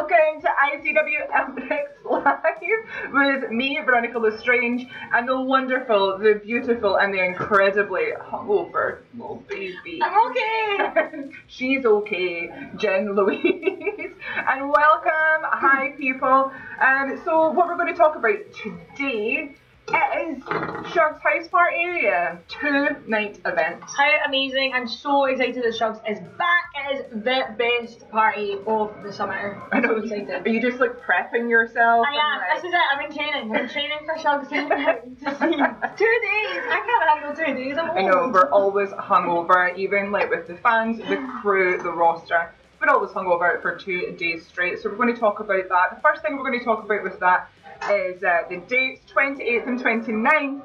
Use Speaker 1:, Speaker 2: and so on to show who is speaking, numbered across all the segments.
Speaker 1: welcome to ICW Olympics Live with me, Veronica LeStrange, and the wonderful, the beautiful, and the incredibly hungover little baby.
Speaker 2: I'm okay.
Speaker 1: She's okay, Jen Louise. And welcome, hi people. So what we're going to talk about today is Shug's house party, two-night event.
Speaker 2: How amazing. I'm so excited that Shug's is back. It is the best party of the summer.
Speaker 1: I know.
Speaker 2: I'm so excited.
Speaker 1: Are you just like prepping yourself?
Speaker 2: I am.
Speaker 1: Like...
Speaker 2: This is it. I'm in training. I'm training for Shug's 2 days. I can't handle 2 days. I'm old.
Speaker 1: I know, we're always hungover, even like with the fans, the crew, the roster. We're always hungover for 2 days straight. So we're going to talk about that. The first thing we're going to talk about with that is the dates, 28th and 29th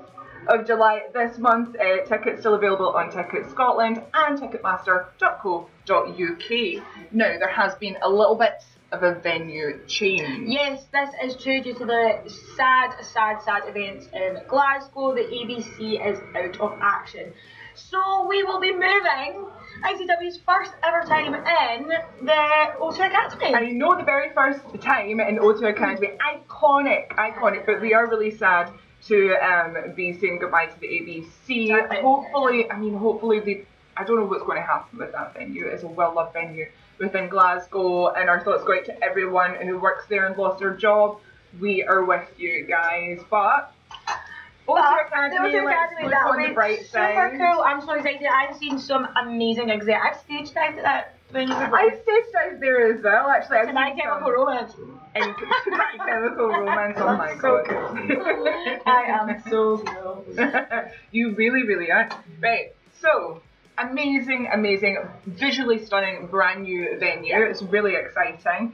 Speaker 1: of July this month. Tickets still available on Ticket Scotland and Ticketmaster.co.uk. Now, there has been a little bit of a venue change.
Speaker 2: Yes, this is true due to the sad events in Glasgow. The ABC is out of action. So we will be moving ICW's first ever time in the O2 Academy.
Speaker 1: I know, the very first time in O2 Academy. Iconic, but we are really sad to be saying goodbye to the ABC.
Speaker 2: Exactly.
Speaker 1: Hopefully they, I don't know what's going to happen with that venue. It's a well-loved venue within Glasgow, and our thoughts go out to everyone who works there and lost their job. We are with you guys, but O2 Academy, let's look on the bright side.
Speaker 2: Super cool. I'm so excited. I've seen some amazing gigs there. I've stage dived at that venue before.
Speaker 1: I've stage dived there as well, actually.
Speaker 2: To My Chemical Romance.
Speaker 1: And My Chemical Romance, oh my god.
Speaker 2: I am so cool.
Speaker 1: You really are. Right, so amazing, visually stunning, brand new venue. It's really exciting.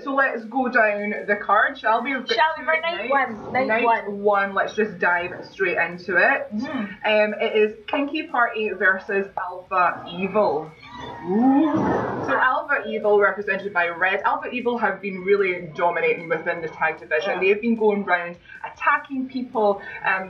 Speaker 1: So let's go down the card, shall we?
Speaker 2: Shall we for night one?
Speaker 1: Night one. Let's just dive straight into it. It is Kinky Party versus Alpha Evil. Ooh. So Alpha Evil, represented by Red. Alpha Evil have been really dominating within the tag division. They've been going around attacking people,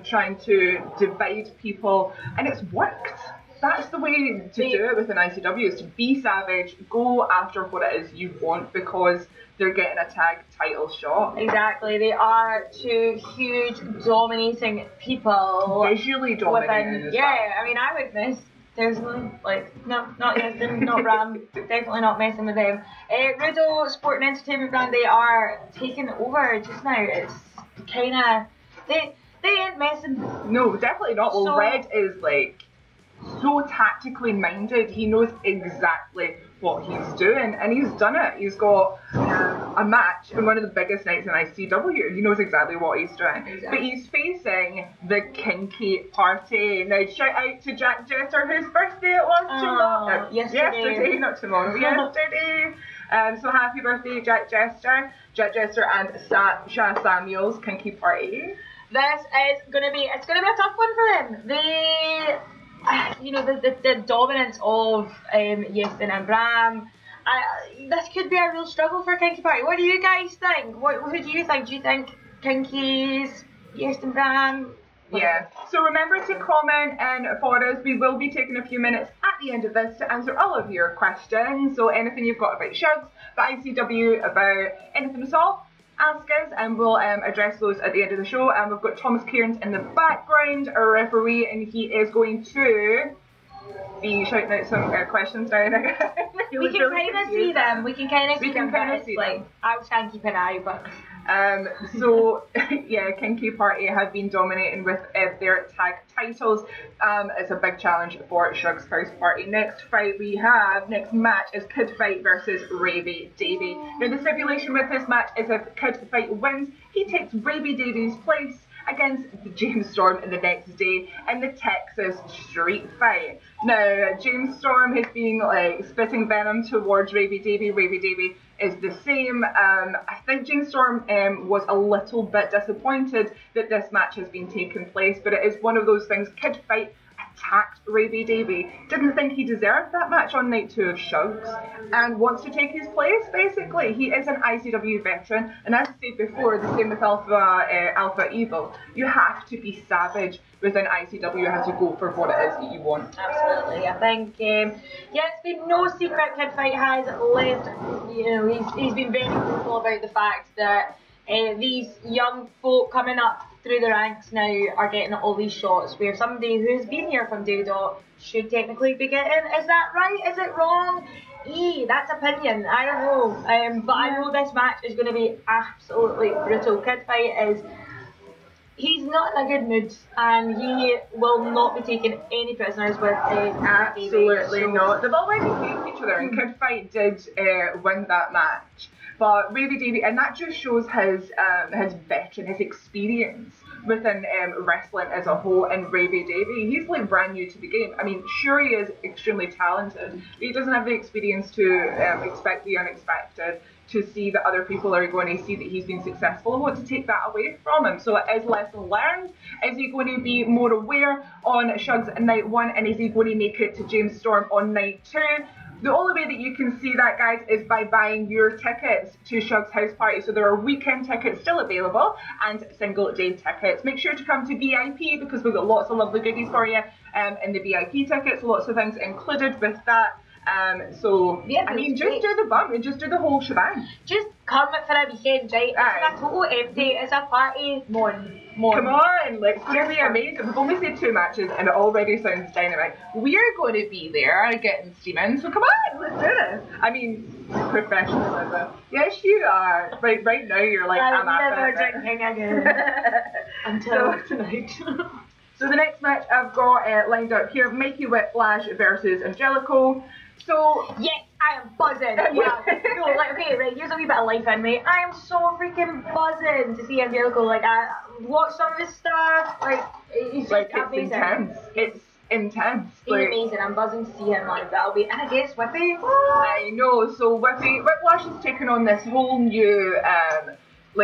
Speaker 1: trying to divide people, and it's worked. That's the way to do it with an ICW, is to be savage, go after what it is you want, because they're getting a tag title shot.
Speaker 2: Exactly, they are two huge dominating people.
Speaker 1: Visually dominating.
Speaker 2: I mean, I would miss. Seriously, like, no, not Houston, not Ram, definitely not messing with them. Grado Sport and Entertainment brand, they are taking over just now. It's kind of, they ain't messing.
Speaker 1: No, definitely not. Well,
Speaker 2: So,
Speaker 1: Red is like so tactically minded. He knows exactly what he's doing, and he's done it. He's got a match in one of the biggest nights in ICW. He knows exactly what he's doing.
Speaker 2: Exactly.
Speaker 1: But he's facing the Kinky Party. Now, shout out to Jack Jester, whose birthday it was tomorrow. Yesterday, not tomorrow. Yesterday. So happy birthday, Jack Jester. Jack Jester and Sha Samuels, Kinky Party.
Speaker 2: This is gonna be a tough one for them. They, the dominance of Yestin and Bram. This could be a real struggle for Kinky Party. What do you guys think? Who do you think? Do you think Kinky's, Yestin, Bram?
Speaker 1: Yeah. So remember to comment and for us. We will be taking a few minutes at the end of this to answer all of your questions. So anything you've got about Shugs, about ICW, about anything at all, ask us and we'll address those at the end of the show. And we've got Thomas Cairns in the background, our referee, and he is going to be shouting out some questions down again.
Speaker 2: We can kind of see them. We can kind of see them.
Speaker 1: Like,
Speaker 2: I was trying to keep an eye, but.
Speaker 1: So yeah, Kinky Party have been dominating with their tag titles. It's a big challenge for Shug's house party. Next match is Kid Fight versus Ravy Davy. Now the stipulation with this match is if Kid Fight wins, he takes Ravy Davy's place against James Storm in the next day in the Texas Street Fight. Now, James Storm has been like spitting venom towards Ravy Davy. Ravy Davy is the same. I think James Storm was a little bit disappointed that this match has been taking place, but it is one of those things. Kid Fight, I attacked Ravy Davy, didn't think he deserved that match on night 2 of Shug's, and wants to take his place, basically. He is an ICW veteran, and as I said before, the same with Alpha Evil. You have to be savage within ICW. You have to go for what it is that you want.
Speaker 2: Absolutely. I think, it's been no secret Kid Fight has left, he's been very vocal about the fact that these young folk coming up through the ranks now are getting all these shots where somebody who's been here from day dot should technically be getting. Is that right? Is it wrong? That's opinion. I don't know. But I know this match is going to be absolutely brutal. Kid Fight he's not in a good mood, and he will not be taking any prisoners with
Speaker 1: absolutely not. They've already faced each other, and Kid Fight did win that match. But Ravy Davy, and that just shows his veteran, his experience within wrestling as a whole. And Ravy Davy, he's like brand new to the game. I mean, sure, he is extremely talented, but he doesn't have the experience to expect the unexpected, to see that other people are going to see that he's been successful and want to take that away from him. So it is lesson learned. Is he going to be more aware on Shug's night 1, and is he going to make it to James Storm on night 2? The only way that you can see that, guys, is by buying your tickets to Shug's house party. So there are weekend tickets still available and single day tickets. Make sure to come to VIP, because we've got lots of lovely goodies for you in the VIP tickets, lots of things included with that. So yeah, I mean, just do the bump and just do the whole shebang.
Speaker 2: Just come for a weekend, right? It's a total empty. It's a party.
Speaker 1: Come on, it's going to be amazing. We've only said 2 matches and it already sounds dynamite. We're going to be there getting steaming, so come on, let's do this. I mean, professionalism. Yes, you are. Right now you're like, I'm
Speaker 2: never drinking again until tonight.
Speaker 1: So the next match I've got lined up here, Mikey Whiplash versus Angelico. So
Speaker 2: yes, I am buzzing. Wow. Okay, right, here's a wee bit of life in me. I am so freaking buzzing to see Angelico. I watched some of his stuff. He's just amazing.
Speaker 1: Intense. It's intense.
Speaker 2: He's amazing. I'm buzzing to see him live. That'll be, and I guess Whippy.
Speaker 1: I know. So Whiplash has taken on this whole new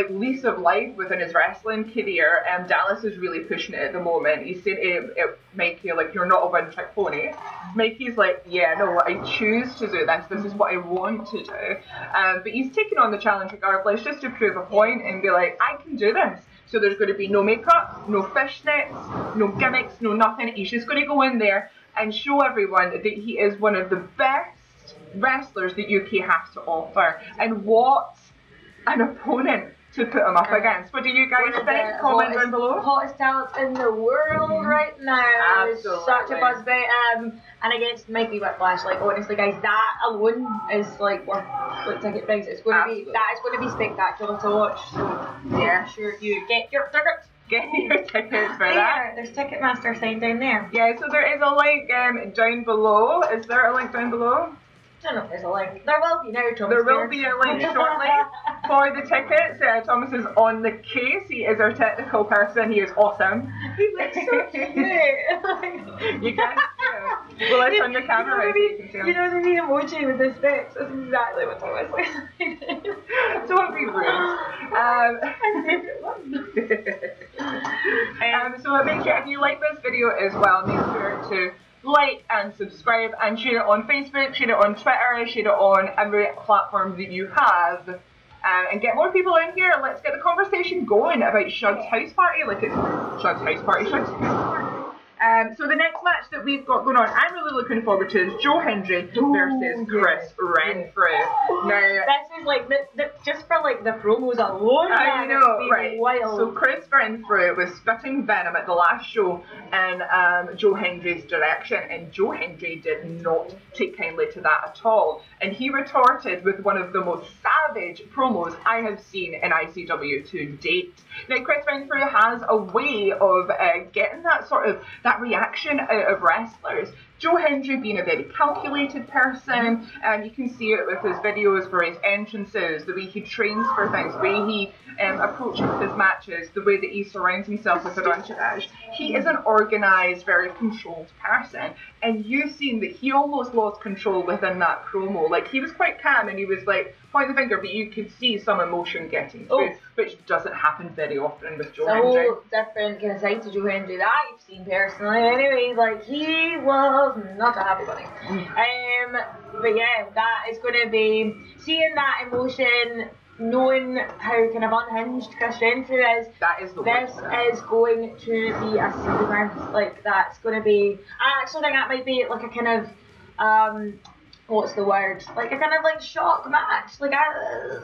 Speaker 1: lease of life within his wrestling career. Dallas is really pushing it at the moment. He's saying to Mikey, you're not a one-trick pony. Mikey's like, yeah, no, I choose to do this. This is what I want to do. But he's taking on the challenge regardless, just to prove a point and be like, I can do this. So there's going to be no makeup, no fishnets, no gimmicks, no nothing. He's just going to go in there and show everyone that he is one of the best wrestlers that UK has to offer. And what an opponent to put him up against. What do you guys think? Comment down below.
Speaker 2: Hottest talent in the world right now.
Speaker 1: Absolutely.
Speaker 2: Such a buzz about him. And against Mikey Whiplash, honestly, guys, that alone is worth ticket price. It's going to be spectacular to watch. So yeah, sure, you get your tickets.
Speaker 1: Get your tickets for that.
Speaker 2: There's Ticketmaster sign down there.
Speaker 1: Yeah, so there is a link down below. Is there a link down below?
Speaker 2: I don't know if there's a link. There will be now, Thomas.
Speaker 1: There will be a link shortly for the tickets. Thomas is on the case. He is our technical person. He is awesome.
Speaker 2: He looks so cute.
Speaker 1: You guys do. Well, let's turn the camera around so you can see him.
Speaker 2: You know the wee emoji with the specs? That's exactly what Thomas looks like.
Speaker 1: Don't be rude. So make sure, if you like this video as well, make sure to like and subscribe and share it on Facebook, share it on Twitter, share it on every platform that you have, and get more people in here. Let's get the conversation going about Shug's house party, it's Shug's house party, Shug's house party. So the next match that we've got going on, I'm really looking forward to, is Joe Hendry versus Chris Renfrew. Now,
Speaker 2: this is just for the promos alone.
Speaker 1: I know, right?
Speaker 2: Wild.
Speaker 1: So Chris Renfrew was spitting venom at the last show in Joe Hendry's direction, and Joe Hendry did not take kindly to that at all. And he retorted with one of the most savage promos I have seen in ICW to date. Now, Chris Renfrew has a way of getting that reaction out of wrestlers. Joe Hendry being a very calculated person, and you can see it with his videos for his entrances, the way he trains for things, the way he approaches his matches, the way that he surrounds himself with an entourage. he is an organised, very controlled person, and you've seen that he almost lost control within that promo. Like, he was quite calm, and he was like, point the finger, but you could see some emotion getting through, which doesn't happen very often with Joe Hendry.
Speaker 2: So different kind of side to Joe Hendry that I've seen personally. Anyway, like, he was not a happy bunny. But yeah, that is going to be seeing that emotion, knowing how kind of unhinged Chris Renfrew is.
Speaker 1: That is the
Speaker 2: this is going to be a sequence. Like, that's going to be. I actually think that might be like a kind of what's the word? Like a kind of like shock match. Like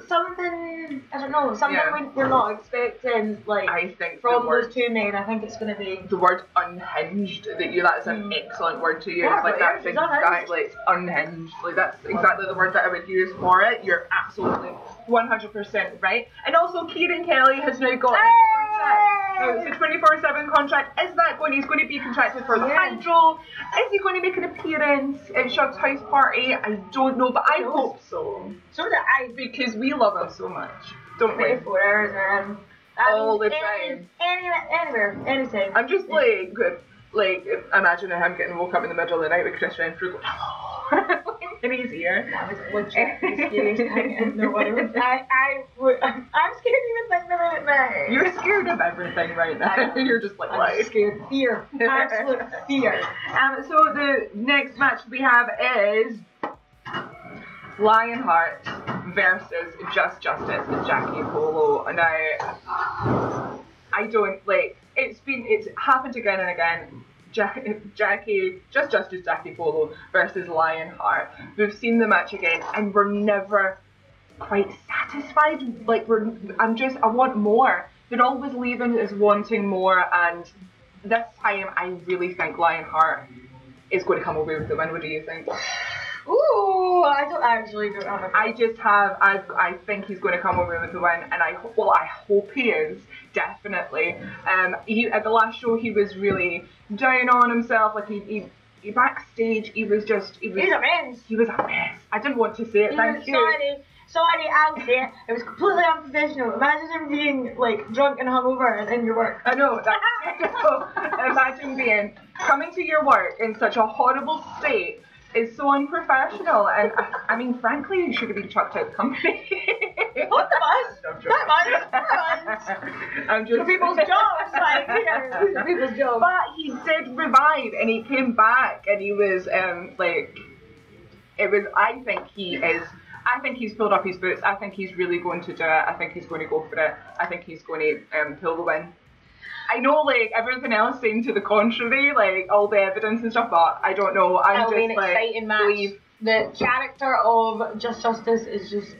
Speaker 2: something. I don't know. Something we're not expecting. Like,
Speaker 1: I think
Speaker 2: from those two men. I think it's going to be
Speaker 1: the word unhinged. That's an excellent word to use. Yeah, like, that's exactly, it's unhinged. Like, that's exactly the word that I would use for it. You're absolutely 100% right. And also, Kieran Kelly has now got a contract. Now, it's a 24/7 contract. Is that going? He's going to be contracted for the Hydro. Is he going to make an appearance at Shug's house party? I don't know, but I hope so.
Speaker 2: So do I,
Speaker 1: because we love him so much, don't we?
Speaker 2: 24 hours
Speaker 1: all the time.
Speaker 2: Anywhere, anytime.
Speaker 1: I'm just like imagining him getting woke up in the middle of the night with Chris Renfrew going, hello, in his ear. That was legit the scariest thing in the world. I'm
Speaker 2: scared even thinking about it now.
Speaker 1: You're scared of everything right now. You're just like,
Speaker 2: I'm scared. Fear. Absolute fear.
Speaker 1: So the next match we have is Lionheart versus Just Justice and Jackie Polo. Now, I don't it's happened again and again. Just Justice Jackie Polo versus Lionheart. We've seen the match again, and we're never quite satisfied. Like, I want more. They're always leaving us wanting more, and this time I really think Lionheart is going to come away with the win. What do you think?
Speaker 2: Ooh, I don't have a
Speaker 1: I think he's going to come away with the win, and I hope he is, definitely. At the last show, he was really down on himself. Like, he backstage, he was a mess. He was a mess. I didn't want to say it. Thank you.
Speaker 2: Sorry, I'll say it. It was completely unprofessional. Imagine him being like drunk and hungover and in your work.
Speaker 1: I know, that's terrible. Imagine coming to your work in such a horrible state. Is so unprofessional, and I mean, frankly, you should have been chucked out of the company.
Speaker 2: What the fuck?
Speaker 1: I'm just
Speaker 2: people's jobs, like, these are people's jobs.
Speaker 1: But he did revive, and he came back, and he was I think he's pulled up his boots. I think he's really going to do it. I think he's going to go for it. I think he's going to pull the win. I know, like, everything else saying to the contrary, like, all the evidence and stuff, but I don't know.
Speaker 2: It'll be an exciting match. The character of Just Justice is just,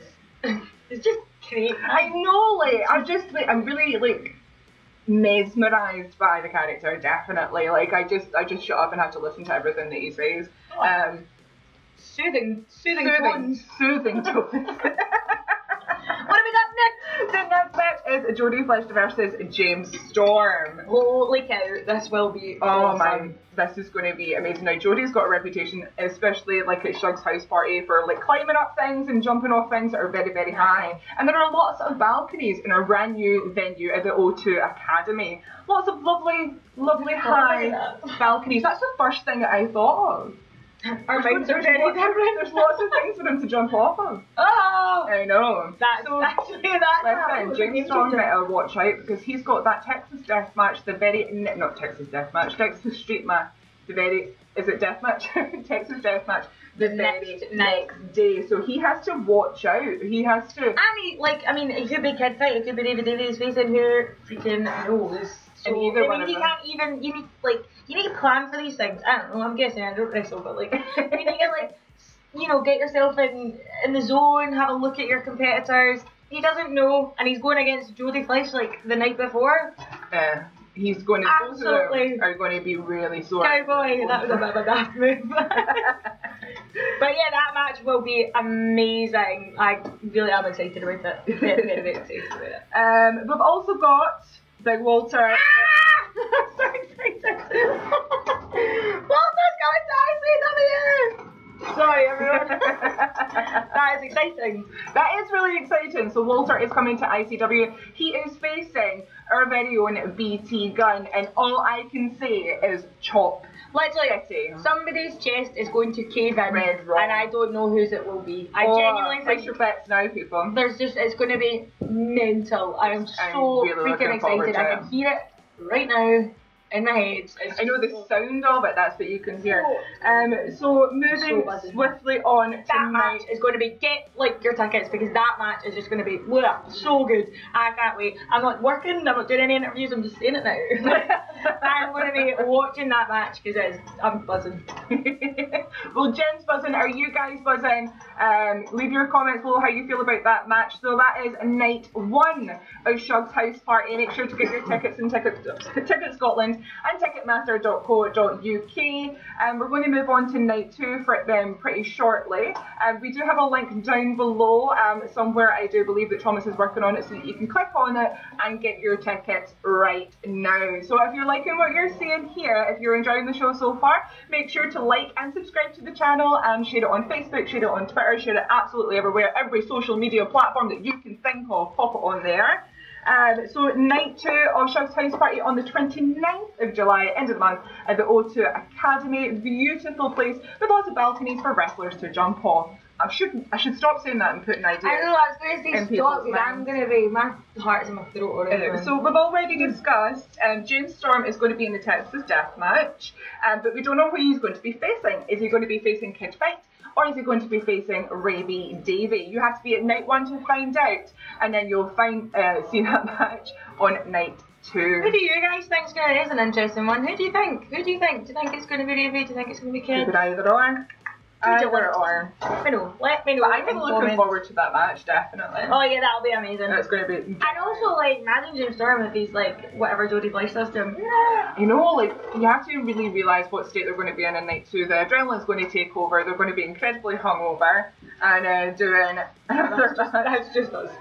Speaker 2: it's just great.
Speaker 1: I know, like, I'm really, like, mesmerised by the character, definitely. Like, I just shut up and have to listen to everything that he says.
Speaker 2: Soothing tones.
Speaker 1: Soothing tones.
Speaker 2: What have we got next?
Speaker 1: The next match is Jodie Flesh versus James Storm.
Speaker 2: Holy cow, this will be awesome.
Speaker 1: This is going to be amazing. Now, Jodie's got a reputation, especially like at Shug's house party, for like climbing up things and jumping off things that are very, very high. And there are lots of balconies in our brand new venue at the O2 Academy. Lots of lovely, lovely high balconies. That's the first thing that I thought of.
Speaker 2: Our minds are very different.
Speaker 1: There's lots of things for him to jump off of.
Speaker 2: Oh!
Speaker 1: I know.
Speaker 2: Listen,
Speaker 1: James Storm better watch out, because he's got that Texas Death Match, not Texas Death Match, Texas Street Match, is it Death Match? Texas Death Match, the very next day. So he has to watch out. He has to.
Speaker 2: I mean, it could be Kid Fight, it could be David Davies facing who freaking knows. So,
Speaker 1: either one of them.
Speaker 2: You need to plan for these things. I don't know, I'm guessing I don't wrestle, but like, you need to get yourself in the zone, have a look at your competitors. He doesn't know, and he's going against Jodie Flesh like the night before.
Speaker 1: He's going to
Speaker 2: absolutely
Speaker 1: are going to be really sore.
Speaker 2: Cowboy, that was a bit of a daft move. But yeah, that match will be amazing. I really am excited about it. Very, very, very excited about it.
Speaker 1: We've also got Big Walter.
Speaker 2: I'm so excited. Walter's going to ICW! Sorry, everyone. That is exciting.
Speaker 1: That is really exciting. So Walter is coming to ICW. He is facing our very own BT Gunn, and all I can say is chop.
Speaker 2: Literally, somebody's chest is going to cave in,
Speaker 1: Red raw.
Speaker 2: and I don't know whose it will be. I genuinely
Speaker 1: place
Speaker 2: think
Speaker 1: your bets now, people.
Speaker 2: it's going to be mental. I am so
Speaker 1: really
Speaker 2: freaking excited. I can hear it right now in my head.
Speaker 1: I know the sound of it, that's what you can hear. So moving swiftly on
Speaker 2: that
Speaker 1: tonight.
Speaker 2: match is going to be, get like your tickets, because that match is just going to be so good. I can't wait. I'm not working, I'm not doing any interviews, I'm just saying it now. I'm going to be watching that match because I'm buzzing.
Speaker 1: Well, Jen's buzzing. Are you guys buzzing? Leave your comments below how you feel about that match. So that is night 1 of Shug's House Party. Make sure to get your tickets in Ticket Scotland and ticketmaster.co.uk. We're going to move on to night 2 for them pretty shortly. We do have a link down below somewhere. I do believe that Thomas is working on it so that you can click on it and get your tickets right now. So if you're liking what you're seeing here, if you're enjoying the show so far, make sure to like and subscribe to the channel, and share it on Facebook, share it on Twitter, share it absolutely everywhere, every social media platform that you can think of, pop it on there. So night 2 of Shug's House Party on the 29th of July, end of the month, at the O2 Academy. Beautiful place with lots of balconies for wrestlers to jump off. I should stop saying that and putting ideas.
Speaker 2: I know, I was going to say stop, because I'm going to be, my heart's in my throat already.
Speaker 1: So we've already discussed, James Storm is going to be in the Texas Death Match, but we don't know who he's going to be facing. Is he going to be facing Kid Fight, or is he going to be facing Raby Davey? You have to be at night 1 to find out, and then you'll see that match on night 2.
Speaker 2: Who do you guys think is an interesting one? Who do you think? Do you think it's going to be Raby? Do you think it's going to be Kid?
Speaker 1: Could either or. Either or.
Speaker 2: Let me know. Let me know.
Speaker 1: I'm looking forward to that match, definitely.
Speaker 2: Oh yeah, that'll be amazing.
Speaker 1: It's going to be.
Speaker 2: And also, like, imagine James Storm with these, like, whatever Jodie Bliss does to him.
Speaker 1: You know, like, you have to really realise what state they're going to be in night 2. The adrenaline's going to take over. They're going to be incredibly hungover and doing.
Speaker 2: That's just us.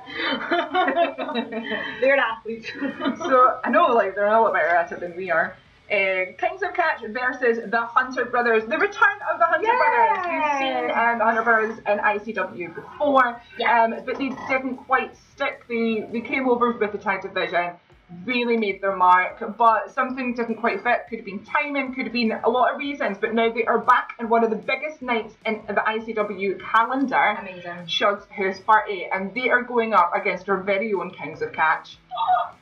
Speaker 2: They're athletes.
Speaker 1: So I know, like, they're a little bit erratic than we are. Kings of Catch versus the Hunter Brothers. The return of the Hunter Brothers. We've seen the Hunter Brothers in ICW before, but they didn't quite stick. They came over with the tag division, really made their mark, but something didn't quite fit. Could have been timing, could have been a lot of reasons, but now they are back in one of the biggest nights in the ICW calendar.
Speaker 2: Amazing.
Speaker 1: Shug's House Party, and they are going up against our very own Kings of Catch.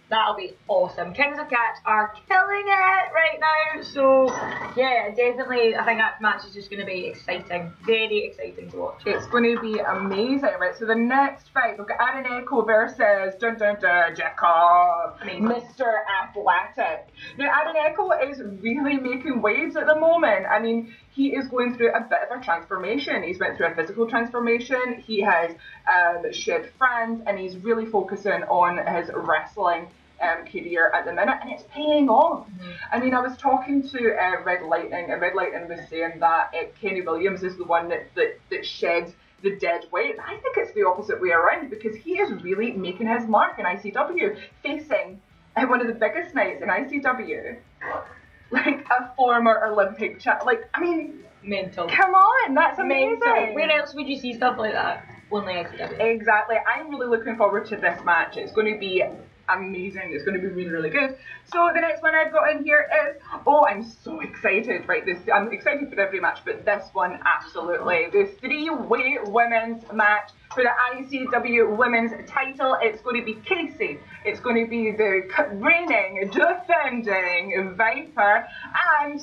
Speaker 2: That'll be awesome. Kings of Catch are killing it right now. So, yeah, definitely, I think that match is just going to be exciting. Very exciting to watch.
Speaker 1: It's going to be amazing, right? So the next fight, we've got Aaron Echo versus Jeff Cobb, Mr. Athletic. Now, Aaron Echo is really making waves at the moment. I mean, he is going through a bit of a transformation. He's went through a physical transformation. He has shed friends, and he's really focusing on his wrestling career at the minute, and it's paying off. I mean, I was talking to Red Lightning, and Red Lightning was saying that Kenny Williams is the one that sheds the dead weight. I think it's the opposite way around, because he is really making his mark in ICW, facing one of the biggest nights in ICW, like a former Olympic like, I mean,
Speaker 2: mental.
Speaker 1: Come on, that's amazing.
Speaker 2: Mental. Where else would you see stuff like that? Only ICW.
Speaker 1: Exactly. I'm really looking forward to this match. It's going to be amazing. It's going to be really, really good. So the next one I've got in here is, I'm so excited, right? I'm excited for every match, but this one absolutely. The 3-way women's match for the ICW women's title. It's going to be Casey. It's going to be the reigning, defending Viper, and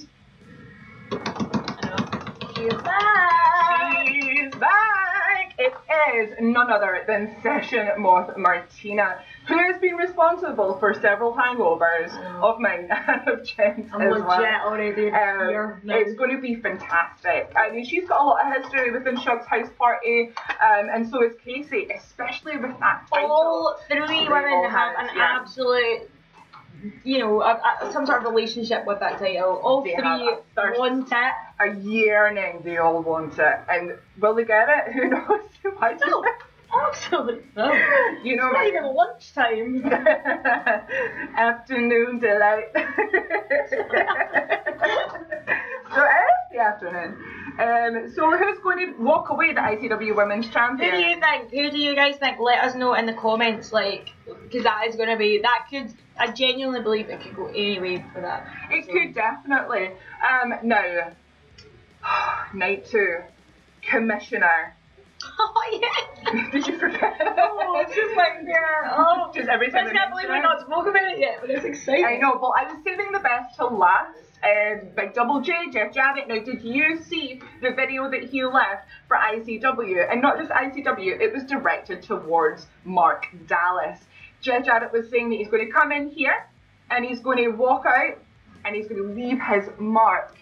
Speaker 1: she's back. She's back. It is none other than Session Moth Martina, who has been responsible for several hangovers of mine and of Jen's as well.
Speaker 2: Already
Speaker 1: it's going to be fantastic. I mean, she's got a lot of history within Shug's House Party, and so is Casey, especially with that title.
Speaker 2: All 3 women have an absolute, some sort of relationship with that title. All 3 want it.
Speaker 1: A yearning, they all want it. And will they get it? Who knows?
Speaker 2: No, absolutely no.
Speaker 1: You know,
Speaker 2: it's not even lunchtime.
Speaker 1: Afternoon delight. So it is the afternoon. So who's going to walk away the ICW Women's Champion?
Speaker 2: Who do you think? Who do you guys think? Let us know in the comments, like, because that is going to be, that could, I genuinely believe it could go any way for that.
Speaker 1: It could definitely. Now, night 2, Commissioner.
Speaker 2: Oh yeah.
Speaker 1: Did you forget?
Speaker 2: Oh, it's just like, yeah. Oh,
Speaker 1: just every time.
Speaker 2: I can't believe we've not spoken about it yet, but it's exciting.
Speaker 1: I know. Well, I was saving the best till last. Big Double J, Jeff Jarrett. Now, did you see the video that he left for ICW? And not just ICW, it was directed towards Mark Dallas. Jeff Jarrett was saying that he's going to come in here and he's going to walk out and he's going to leave his mark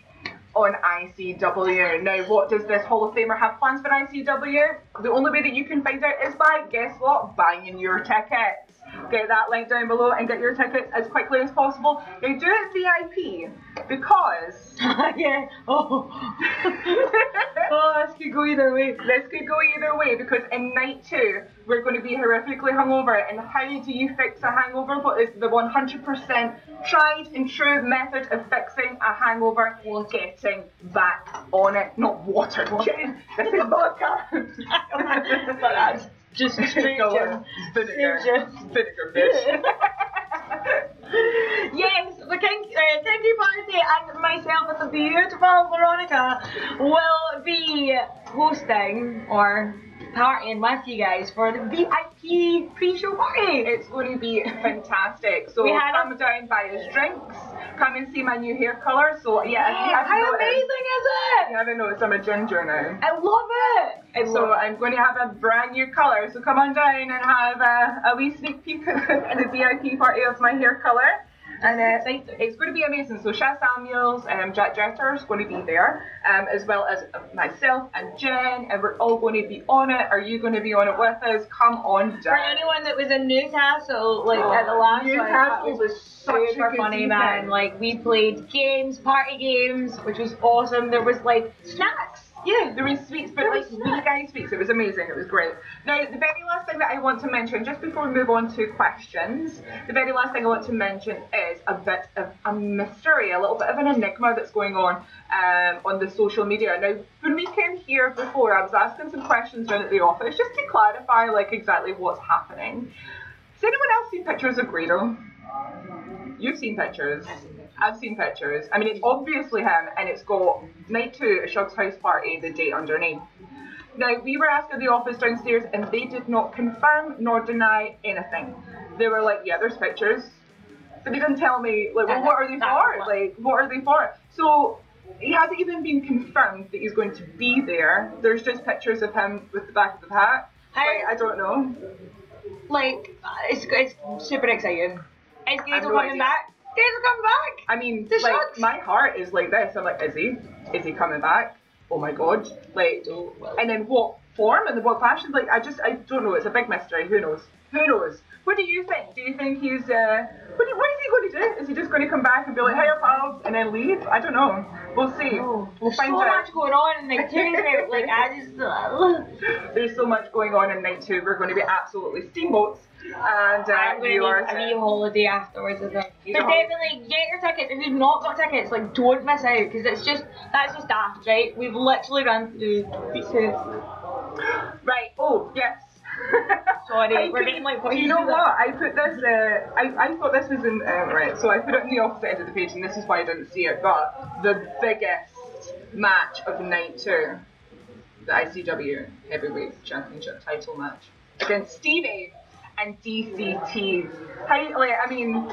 Speaker 1: on ICW. Now, what does this Hall of Famer have plans for ICW? The only way that you can find out is by, guess what? Buying your tickets. Get that link down below and get your tickets as quickly as possible. Now, do it VIP because...
Speaker 2: yeah. Oh. Oh, this could go either way.
Speaker 1: This could go either way because in night 2, we're going to be horrifically hungover. And how do you fix a hangover? What is the 100% tried and true method of fixing a hangover? Getting back on it. Not water. This is vodka.
Speaker 2: But that's just straight
Speaker 1: vinegar. Vinegar, bitch.
Speaker 2: Yes, the Kinky Party and myself and the beautiful Veronica will be hosting or partying with you guys for the VIP pre-show party.
Speaker 1: It's going to be fantastic. So come down, buy us drinks, come and see my new hair colour. So yeah,
Speaker 2: how amazing is it?
Speaker 1: You haven't noticed I'm a ginger now.
Speaker 2: I love it.
Speaker 1: I'm going to have a brand new colour. So come on down and have a wee sneak peek at the VIP party of my hair colour. And it's going to be amazing. So Shaz Samuels and Jack Jeter is going to be there, as well as myself and Jen, and we're all going to be on it. Are you going to be on it with us? Come on down.
Speaker 2: For anyone that was in Newcastle, like at the last one,
Speaker 1: Newcastle was
Speaker 2: super funny, man. Like we played games, party games, which was awesome. There was like snacks.
Speaker 1: Yeah, there was sweets, but like wee guy sweets. It was amazing. It was great. Now, the very last thing that I want to mention, just before we move on to questions, the very last thing I want to mention is a bit of a mystery, a little bit of an enigma that's going on the social media. Now, when we came here before, I was asking some questions around at the office just to clarify like exactly what's happening. Has anyone else seen pictures of Grado? You've seen pictures. I've seen pictures. I mean, it's obviously him, and it's got night 2 at Shug's house party, the date underneath. Now, we were asked at the office downstairs, and they did not confirm nor deny anything. They were like, yeah, there's pictures. But they didn't tell me, like, well, what are they for? Like, what are they for? So, it hasn't even been confirmed that he's going to be there. There's just pictures of him with the back of the hat. Like, I don't know.
Speaker 2: Like, it's super exciting. Is Grado coming back? Grado coming back!
Speaker 1: I mean, like, my heart is like this. I'm like, is he? Is he coming back? Oh my god. Like, and then what form and what fashion? Like, I don't know. It's a big mystery. Who knows? Who knows? What do you think? Do you think he's, what is he going to do? Is he just going to come back and be like, hiya pals, and then leave? I don't know. We'll see. We'll find out.
Speaker 2: There's so much going on in night 2. Like, I just,
Speaker 1: There's so much going on in night 2. We're going to be absolutely steamboats. And
Speaker 2: I'm going to need a wee holiday afterwards as well. But definitely get your tickets. If you've not got tickets, like, don't miss out, because that's just daft, right? We've literally run through these 2.
Speaker 1: Right. Oh, yes.
Speaker 2: Sorry, we're getting like.
Speaker 1: Do you know what? I put this. I thought this was in right. So I put it in the opposite end of the page, and this is why I didn't see it. But the biggest match of night 2, the ICW Heavyweight Championship title match against Stevie and DCT. How? Like, I mean.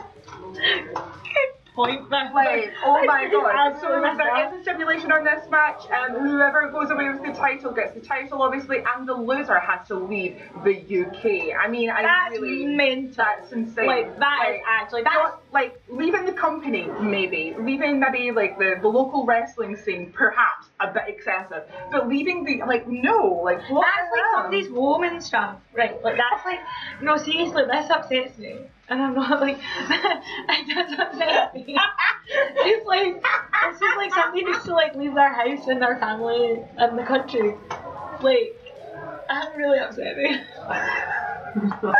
Speaker 2: Point back.
Speaker 1: Like, oh my god. So there is a stipulation on this match, and whoever goes away with the title gets the title, obviously, and the loser has to leave the UK. I mean,
Speaker 2: that's mental.
Speaker 1: That's insane.
Speaker 2: Like, that's
Speaker 1: like leaving the company, maybe like the local wrestling scene, perhaps a bit excessive, but leaving the no, like what?
Speaker 2: That's like some of these woman stuff, right? Like that's like no, seriously, this upsets me. And I'm not like, it does upset me. It's like, this is like somebody needs to like leave their house and their family and the country. Like, I'm really upset me.
Speaker 1: The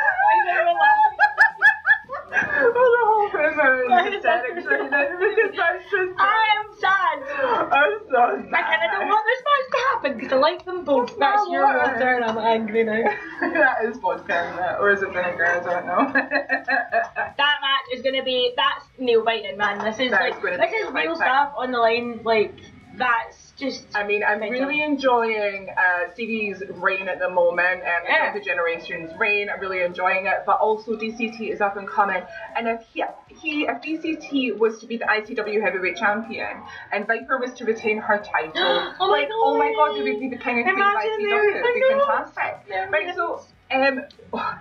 Speaker 1: whole thing is aesthetics right now because that's just.
Speaker 2: I am sad
Speaker 1: I'm so sad.
Speaker 2: I kind of don't want this match to happen because I like them both. That's your water and I'm angry now.
Speaker 1: That is vodka, isn't it? Or is it vinegar? I don't know.
Speaker 2: That match is going to be, that's nail biting, man. This is like, this is real stuff on the line. Like, that's just.
Speaker 1: I mean, I'm really enjoying Stevie's reign at the moment, and the Generation's reign. I'm really enjoying it, but also DCT is up and coming. And if DCT was to be the ICW Heavyweight Champion, and Viper was to retain her title, oh my god, they would be the king and queen of ICW. It would be fantastic. Yeah, right, so. I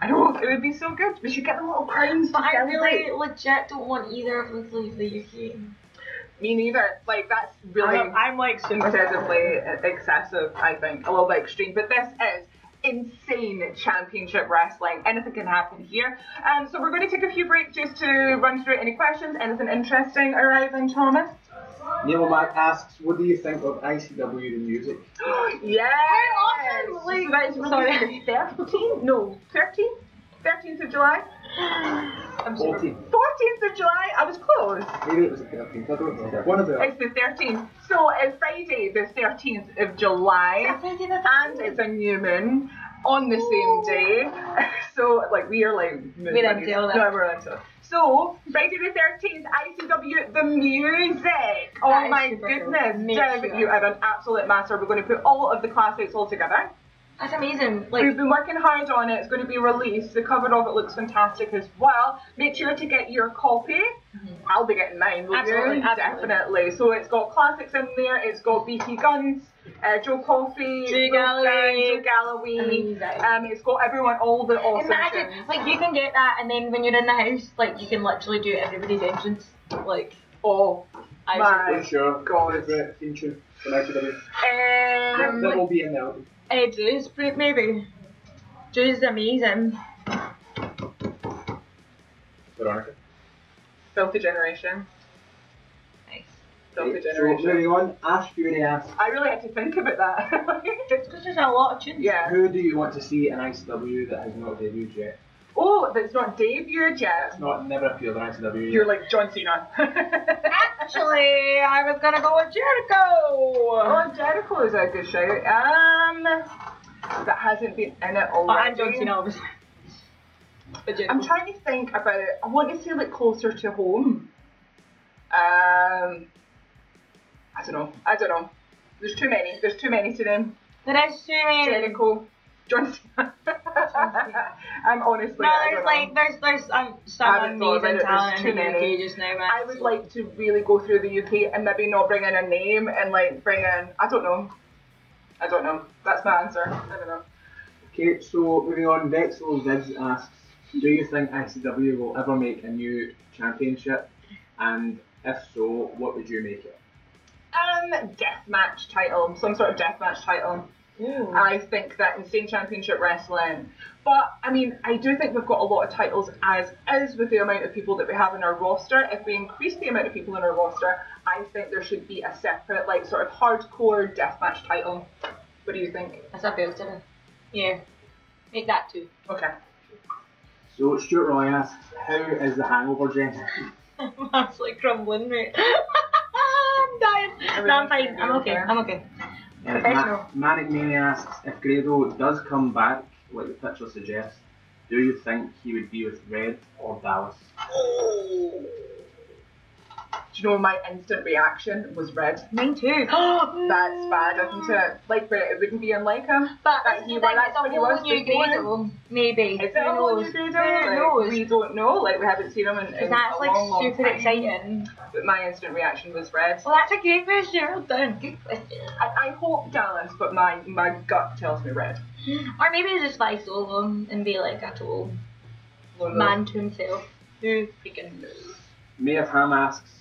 Speaker 1: know, it would be so good. We should get them little crowns.
Speaker 2: But I really legit don't want either of them to leave the UK.
Speaker 1: Me neither. Like, that's really
Speaker 2: I'm like
Speaker 1: incredibly excessive, I think. A little bit extreme. But this is insane championship wrestling. Anything can happen here. So we're going to take a few breaks just to run through any questions. Anything interesting arriving, Thomas?
Speaker 3: Neil Mac asks, what do you think of ICW the music?
Speaker 1: Yes!
Speaker 2: Very awesome!
Speaker 1: So that is released the 13th? No, 13th? 13th of July? I'm
Speaker 3: 14th.
Speaker 1: 14th of July? I was close.
Speaker 3: Maybe it was the 13th, I don't know. One of them.
Speaker 1: It's the 13th. So it's Friday the 13th of July. And it's a new moon on the same day. So, like, we are like...
Speaker 2: We're into all that.
Speaker 1: No, we're into it. So, Friday the 13th, ICW the music. Oh my goodness. Dev, you are an absolute master. We're going to put all of the classics all together.
Speaker 2: That's amazing. Like,
Speaker 1: we've been working hard on it. It's going to be released. The cover of it looks fantastic as well. Make sure to get your copy. Mm-hmm. I'll be getting mine. Absolutely. Definitely. So it's got classics in there. It's got BT Guns, Joe Coffey,
Speaker 2: Joe Galloway.
Speaker 1: It's got everyone, all the awesome.
Speaker 2: Imagine, like, you can get that, and then when you're in the house, like, you can literally do everybody's entrance. Like,
Speaker 1: oh my
Speaker 3: god. Theme tune for ICW. That will be in there.
Speaker 2: Drew's, maybe. Drew's amazing.
Speaker 3: Veronica.
Speaker 1: Filthy Generation.
Speaker 2: Nice.
Speaker 1: Filthy Generation.
Speaker 3: So, moving on, Ash Fury asks,
Speaker 1: I really had to think about that.
Speaker 2: It's because there's a lot of tunes.
Speaker 1: Yeah.
Speaker 3: who do you want to see in ICW that has not debuted yet?
Speaker 1: Oh, that's not debuted yet.
Speaker 3: It's not never appeared in ICW.
Speaker 1: You're like John Cena.
Speaker 2: Actually, I was gonna go with Jericho.
Speaker 1: Oh, Jericho is a good shout. That hasn't been in it already.
Speaker 2: And John Cena, obviously.
Speaker 1: I'm trying to think about. I want to say like closer to home. I don't know. There's too many. There's too many to them.
Speaker 2: There is too many.
Speaker 1: Jericho. John Cena. I'm honestly.
Speaker 2: No, there's some amazing talent in the UK just now, man.
Speaker 1: I would like to really go through the UK and maybe not bring in a name and like bring in. I don't know. That's my answer. I don't know.
Speaker 3: Okay, so moving on, Vexel Vids asks, do you think ICW will ever make a new championship? And if so, what would you make it?
Speaker 1: Deathmatch title. Some sort of deathmatch title. Ooh. I think that Insane Championship Wrestling. But, I mean, I do think we've got a lot of titles as is with the amount of people that we have in our roster. If we increase the amount of people in our roster, I think there should be a separate, like, sort of hardcore deathmatch title. What do you think?
Speaker 2: That's a built in. Yeah. Make that too.
Speaker 1: Okay.
Speaker 3: So, Stuart Roy asks, how is the hangover, Jen?
Speaker 2: I'm absolutely crumbling, mate. I'm dying. No, I'm fine. I'm okay.
Speaker 3: Manic Mania asks, if Grado does come back, like the picture suggests, do you think he would be with Red or Dallas?
Speaker 1: Do you know my instant reaction was Red?
Speaker 2: Mine too.
Speaker 1: That's bad, isn't it? Like, but it wouldn't be unlike him.
Speaker 2: But that's what he was before. Maybe.
Speaker 1: Is it a whole new Grado? Like, we don't know. Like, we haven't seen him in
Speaker 2: that's
Speaker 1: a
Speaker 2: like
Speaker 1: long
Speaker 2: super
Speaker 1: time.
Speaker 2: exciting.
Speaker 1: But my instant reaction was Red.
Speaker 2: Well, that's a great question. Well done. Good question.
Speaker 1: I hope Dallas, but my gut tells me Red.
Speaker 2: Or maybe he'll just fly solo and be like a total man to himself. Who freaking knows?
Speaker 3: Mayor Ham asks,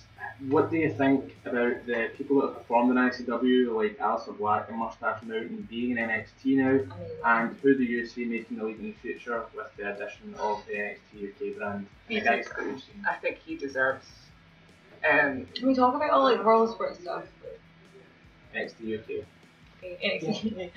Speaker 3: what do you think about the people that have performed in ICW, like Aleister Black and Mustache Mountain, being in NXT now? And who do you see making the leap in the future with the addition of the NXT UK brand?
Speaker 1: I think he deserves.
Speaker 2: Can we talk about all like world sport stuff?
Speaker 3: NXT UK.
Speaker 2: NXT.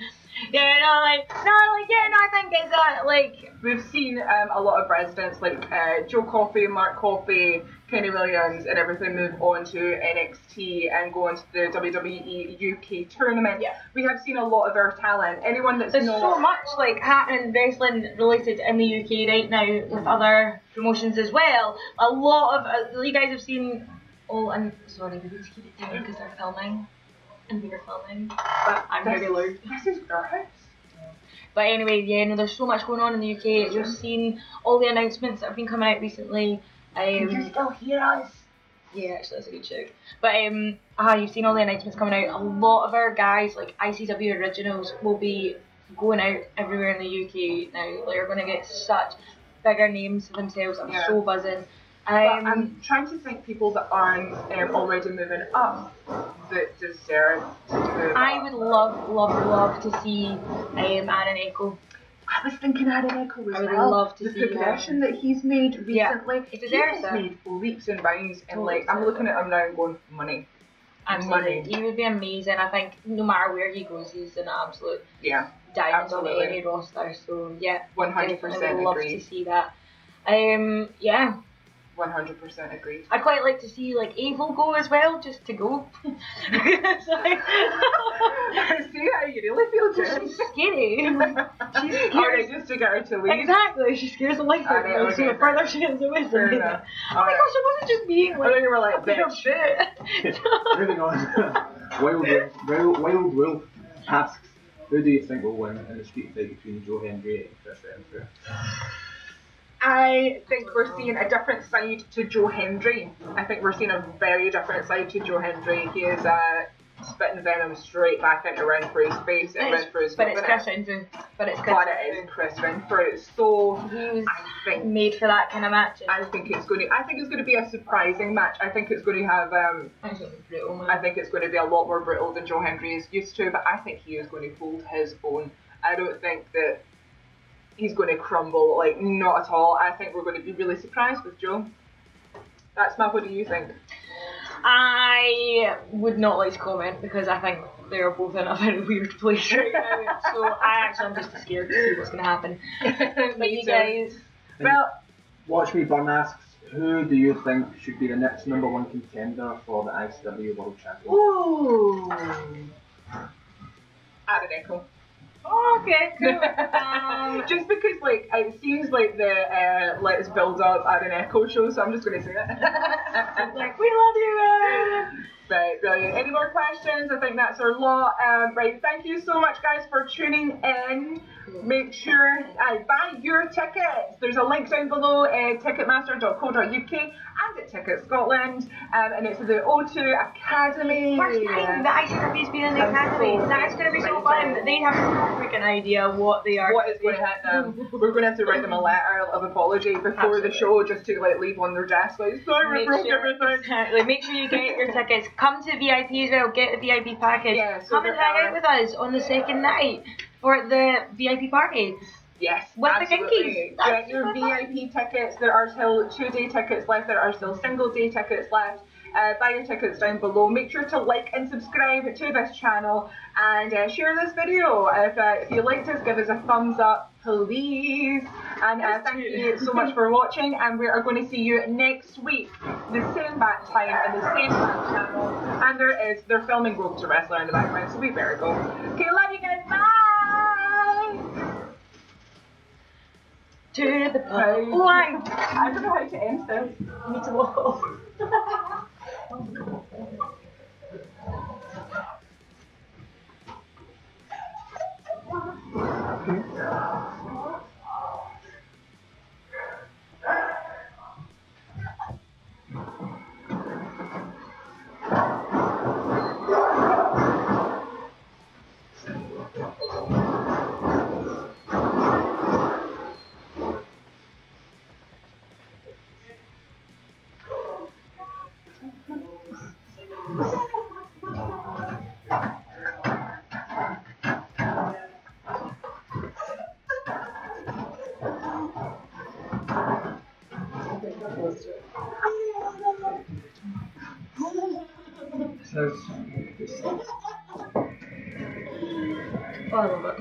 Speaker 2: I think it's like
Speaker 1: we've seen a lot of residents like Joe Coffey, Mark Coffey, Kenny Williams, and everything move on to NXT and go on to the WWE UK tournament.
Speaker 2: Yeah.
Speaker 1: We have seen a lot of our talent. Anyone that's
Speaker 2: there's so much like happening wrestling related in the UK right now with other promotions as well. A lot of you guys have seen. Oh, I'm sorry, we need to keep it down because they're filming. And we were filming, but I'm very loud.
Speaker 1: This is our house.
Speaker 2: But anyway, yeah, no, there's so much going on in the UK. You've seen all the announcements that have been coming out recently.
Speaker 1: Can you still hear us?
Speaker 2: Yeah, actually, that's a good check. But you've seen all the announcements coming out. A lot of our guys, like ICW originals, will be going out everywhere in the UK now. Like, they're going to get such bigger names for themselves. I'm so buzzing.
Speaker 1: I'm trying to think people that aren't already moving up that deserve to move
Speaker 2: I would love to see Aaron Echo.
Speaker 1: I was thinking Aaron Echo as
Speaker 2: I would
Speaker 1: well.
Speaker 2: love to
Speaker 1: the
Speaker 2: see
Speaker 1: progression that he's made recently.
Speaker 2: He
Speaker 1: has made leaps and bounds, and like I'm looking at him now and going, money.
Speaker 2: Absolutely. He would be amazing. I think no matter where he goes, he's an absolute diamond on any roster. So yeah,
Speaker 1: 100%
Speaker 2: I would love
Speaker 1: agree.
Speaker 2: to see that. Yeah.
Speaker 1: 100% agreed.
Speaker 2: I'd quite like to see like Abel go as well, just to go.
Speaker 1: See how you really feel, Jen.
Speaker 2: She's scary. She's scary.
Speaker 1: Alright, just to get her to leave.
Speaker 2: Exactly, she scares the life out of me. So the further she is away from me. Oh my gosh, it wasn't just being like.
Speaker 1: I thought you were like, bitch.
Speaker 3: Moving on. Wild Wolf asks, who do you think will win in the street fight between Joe Hendry and Chris Renfrew?
Speaker 1: I think we're seeing a different side to Joe Hendry. I think we're seeing a very different side to JoeHendry. He is spitting venom straight back into Renfrew's face, and Renfrew's
Speaker 2: But it's Chris Renfrew.
Speaker 1: But it is Chris Renfrew. So
Speaker 2: he was
Speaker 1: made
Speaker 2: for that kind of match.
Speaker 1: I think it's going to be a surprising match. I think it's going to have I think it's going to be a lot more brutal than Joe Hendry is used to, but I think he is going to hold his own. I don't think that he's going to crumble, like, not at all. I think we're going to be really surprised with Joe. That's Matt, what do you think?
Speaker 2: I would not like to comment because I think they're both in a very weird place right now. So I'm just scared to see what's going to happen. But you guys...
Speaker 1: Well...
Speaker 3: Watch Me Burn asks, who do you think should be the next #1 contender for the ICW World Championship?
Speaker 1: Ooh. Aaron Echo.
Speaker 2: Oh, okay, cool.
Speaker 1: Just because, like, it seems like the Let's Build Up Aaron Echo show, so I'm just going to say it.
Speaker 2: Like, we love you,
Speaker 1: Right, brilliant. Any more questions? I think that's our lot. Right, thank you so much, guys, for tuning in. Make sure buy your tickets. There's a link down below, ticketmaster.co.uk and at Ticket Scotland, and it's the O2 Academy.
Speaker 2: First time the ICW's been in the Academy. That's going to be so fun. They have no freaking idea what they are.
Speaker 1: What is going to hit them. We're going to have to write them a letter of apology before the show, just to like leave on their desk, like, sorry, we broke everything.
Speaker 2: Exactly. Make sure you get your tickets. Come to VIP as well. Get the VIP package.
Speaker 1: Yeah, so
Speaker 2: come and hang out with us on the second night for the VIP party.
Speaker 1: Yes,
Speaker 2: with
Speaker 1: absolutely.
Speaker 2: the kinkies.
Speaker 1: Get your VIP tickets. There are still 2-day tickets left. There are still single-day tickets left. Buy your tickets down below. Make sure to like and subscribe to this channel and share this video. If you liked us, give us a thumbs up, please. And thank you so much for watching. And we are going to see you next week, the same bat time and the same bat channel. And they're filming Road to Wrestler in the background, so we better go. Okay, love you guys. Bye.
Speaker 2: To the pole.
Speaker 1: Oh, I don't know how to end this.
Speaker 2: Me to walk.
Speaker 3: Says
Speaker 2: Oh, I love it.